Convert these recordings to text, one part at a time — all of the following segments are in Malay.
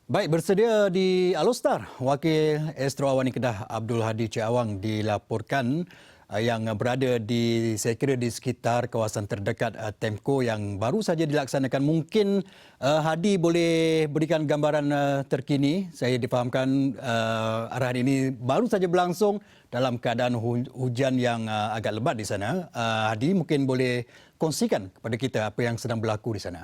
Baik, bersedia di Alostar, Wakil Astro Awani Kedah Abdul Hadi Cik Awang dilaporkan yang berada saya kira di sekitar kawasan terdekat Temco yang baru saja dilaksanakan. Mungkin Hadi boleh berikan gambaran terkini. Saya difahamkan arahan ini baru saja berlangsung dalam keadaan hujan yang agak lebat di sana. Hadi mungkin boleh kongsikan kepada kita apa yang sedang berlaku di sana.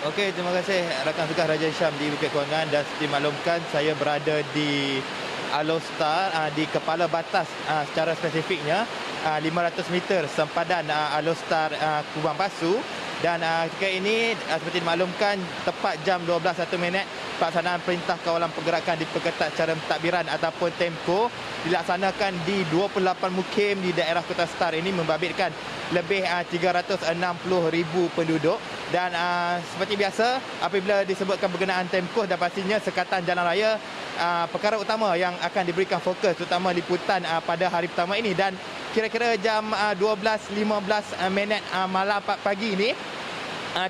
Okey, terima kasih rakan Sukah Raja Syam di Bukit Kewangan, dan dimaklumkan saya berada di Alostar di kepala batas secara spesifiknya 500 meter sempadan Alostar Kubang Pasu, dan ketika ini seperti dimaklumkan tepat jam 12:01 pelaksanaan perintah kawalan pergerakan diperketat secara mentadbiran ataupun tempo dilaksanakan di 28 mukim di daerah Kota Star ini, membabitkan lebih 360,000 penduduk. Dan seperti biasa apabila disebutkan berkenaan tempoh, dan pastinya sekatan jalan raya perkara utama yang akan diberikan fokus, terutama liputan pada hari pertama ini. Dan kira-kira jam 12:15 malam pagi ini,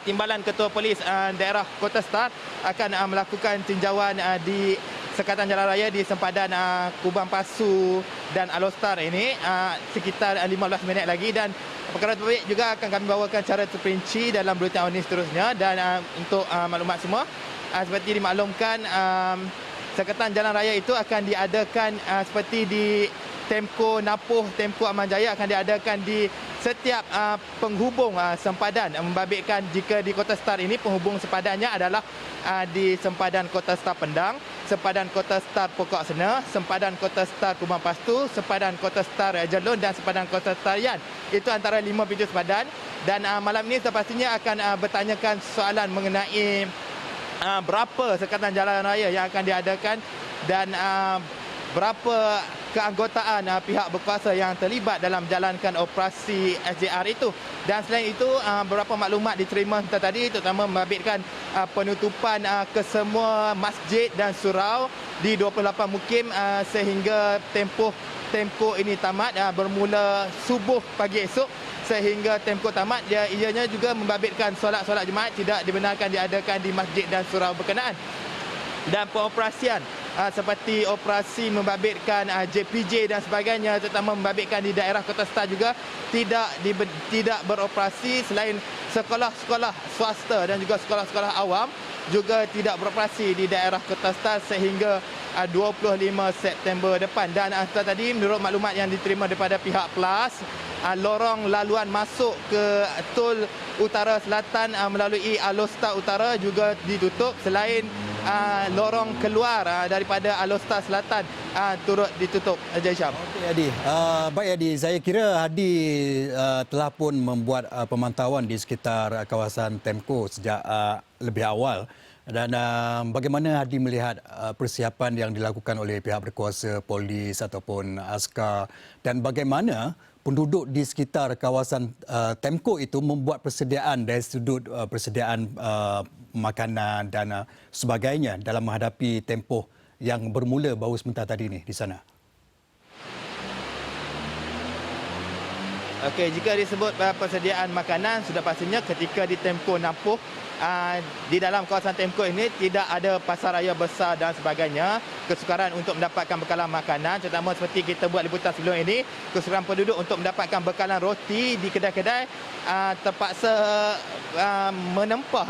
Timbalan Ketua Polis daerah Kota Star akan melakukan tinjauan di sekatan jalan raya di sempadan Kubang Pasu dan Alostar ini sekitar 15 minit lagi, dan perkara tersebut juga akan kami bawakan secara terperinci dalam buletin awal seterusnya. Dan untuk maklumat semua, seperti dimaklumkan, sekatan jalan raya itu akan diadakan seperti di Temco Napoh, Temco Aman Jaya, akan diadakan di setiap penghubung sempadan, membabitkan jika di Kota Star ini penghubung sempadannya adalah di sempadan Kota Star Pendang, sempadan Kota Star Pokok Sena, sempadan Kota Star Kubang Pastu, sempadan Kota Star Jelun dan sempadan Kota Star Yan. Itu antara 5 pintu sempadan. Dan malam ini pastinya akan bertanyakan soalan mengenai berapa sekatan jalan raya yang akan diadakan dan berapa keanggotaan pihak berkuasa yang terlibat dalam menjalankan operasi SJR itu. Dan selain itu, beberapa maklumat diterima tadi, terutama membabitkan penutupan kesemua masjid dan surau di 28 mukim sehingga tempoh ini tamat, bermula subuh pagi esok sehingga tempoh tamat. Ianya juga membabitkan solat-solat Jumaat tidak dibenarkan diadakan di masjid dan surau berkenaan. Dan pengoperasian seperti operasi membabitkan JPJ dan sebagainya, terutama membabitkan di daerah Kota Star juga tidak beroperasi. Selain sekolah-sekolah swasta dan juga sekolah-sekolah awam juga tidak beroperasi di daerah Kota Star sehingga 25 September depan. Dan tadi menurut maklumat yang diterima daripada pihak PLAS, lorong laluan masuk ke Tol Utara Selatan melalui Alostar Utara juga ditutup, selain lorong keluar daripada Alostar Selatan turut ditutup. Jai Syam. Okey Hadi. Baik Hadi, saya kira Hadi telah pun membuat pemantauan di sekitar kawasan Temco sejak lebih awal. Dan bagaimana Hadi melihat persiapan yang dilakukan oleh pihak berkuasa, polis ataupun askar, dan bagaimana penduduk di sekitar kawasan Temco itu membuat persediaan dari sudut persediaan makanan dan sebagainya dalam menghadapi tempoh yang bermula baru sebentar tadi ini di sana? Okey, jika disebut persediaan makanan, sudah pastinya ketika di Temco Napoh, di dalam kawasan Temco ini tidak ada pasar raya besar dan sebagainya. Kesukaran untuk mendapatkan bekalan makanan, terutama seperti kita buat liputan sebelum ini, kesukaran penduduk untuk mendapatkan bekalan roti di kedai-kedai terpaksa menempah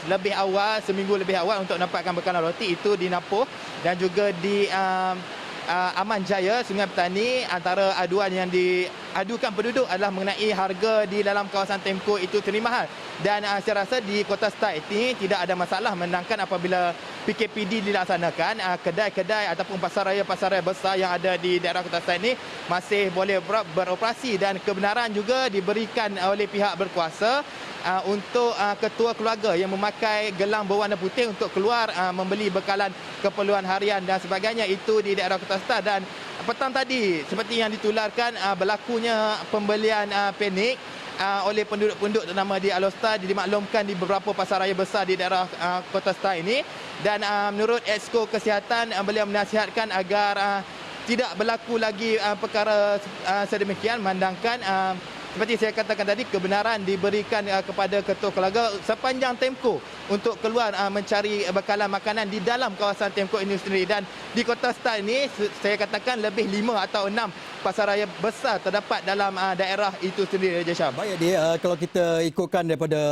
lebih awal, seminggu lebih awal untuk mendapatkan bekalan roti itu di Napoh. Dan juga di Aman Jaya, Sungai Petani, antara aduan yang diadukan penduduk adalah mengenai harga di dalam kawasan Temco itu terlalu mahal. Dan saya rasa di Kota Star ini tidak ada masalah, menangkan apabila PKPD dilaksanakan, kedai-kedai ataupun pasar raya besar yang ada di daerah Kota Star ini masih boleh beroperasi. Dan kebenaran juga diberikan oleh pihak berkuasa untuk ketua keluarga yang memakai gelang berwarna putih untuk keluar membeli bekalan keperluan harian dan sebagainya itu di daerah Kota Star. Dan petang tadi seperti yang ditularkan, berlakunya pembelian panik oleh penduduk-penduduk terutama di Alostar, dimaklumkan di beberapa pasar raya besar di daerah Kota Star ini. Dan menurut Exco Kesihatan, beliau menasihatkan agar tidak berlaku lagi perkara sedemikian, memandangkan seperti saya katakan tadi, kebenaran diberikan kepada ketua keluarga sepanjang Temco untuk keluar mencari bekalan makanan di dalam kawasan Temco ini sendiri. Dan di Kota Star ini saya katakan lebih 5 atau 6 pasaraya besar terdapat dalam daerah itu sendiri, Raja Syam. Baik, Adi, kalau kita ikutkan daripada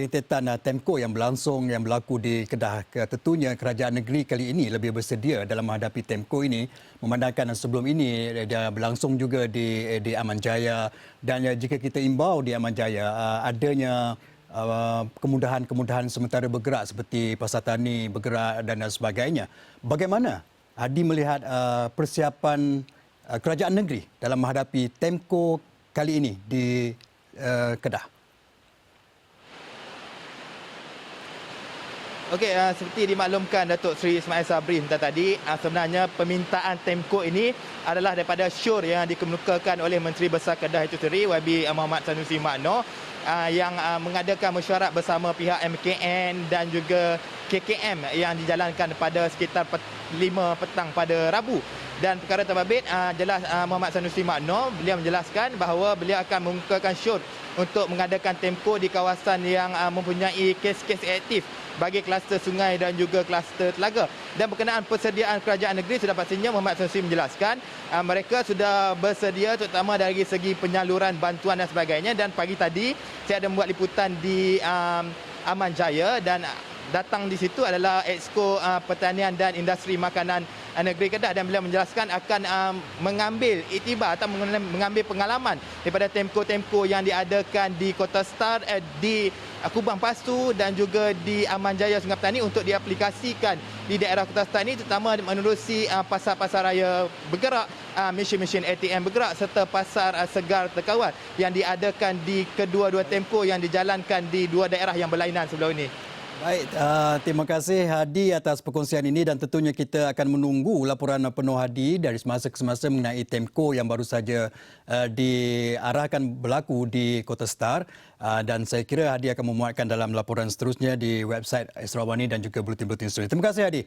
rentetan Temco yang berlaku di Kedah, tentunya kerajaan negeri kali ini lebih bersedia dalam menghadapi Temco ini, memandangkan sebelum ini dia berlangsung juga di Aman Jaya, dan jika kita imbau di Aman Jaya adanya kemudahan-kemudahan sementara bergerak seperti pasar tani bergerak dan sebagainya. Bagaimana Hadi melihat persiapan kerajaan negeri dalam menghadapi Temco kali ini di Kedah? Okey, seperti dimaklumkan Datuk Seri Ismail Sabri tadi, sebenarnya permintaan Temco ini adalah daripada syur yang dikemukakan oleh Menteri Besar Kedah itu sendiri, YB Muhammad Sanusi Makno, yang mengadakan mesyuarat bersama pihak MKN dan juga KKM yang dijalankan pada sekitar 5 petang pada Rabu. Dan perkara terbabit, jelas Muhammad Sanusi Makno, beliau menjelaskan bahawa beliau akan mengemukakan syur untuk mengadakan Temco di kawasan yang mempunyai kes-kes aktif bagi kluster sungai dan juga kluster telaga. Dan berkenaan persediaan kerajaan negeri, sudah pastinya Muhammad Sanusi menjelaskan mereka sudah bersedia terutama dari segi penyaluran bantuan dan sebagainya. Dan pagi tadi saya ada membuat liputan di Aman Jaya, dan datang di situ adalah Exco Pertanian dan Industri Makanan Negeri Kedah, dan beliau menjelaskan akan mengambil iktibar atau mengambil pengalaman daripada Temco-Temco yang diadakan di Kota Star, di Kubang Pasu dan juga di Aman Jaya Sungai Petani untuk diaplikasikan di daerah Kota Star ini, terutama menerusi pasar-pasar raya bergerak, mesin-mesin ATM bergerak serta pasar segar terkawal yang diadakan di kedua-dua Temco yang dijalankan di dua daerah yang berlainan sebelum ini. Baik, terima kasih Hadi atas perkongsian ini, dan tentunya kita akan menunggu laporan penuh Hadi dari semasa ke semasa mengenai Temco yang baru saja diarahkan berlaku di Kota Star, dan saya kira Hadi akan memuatkan dalam laporan seterusnya di website Esrawani dan juga bulletin-bulletin seterusnya. Terima kasih Hadi.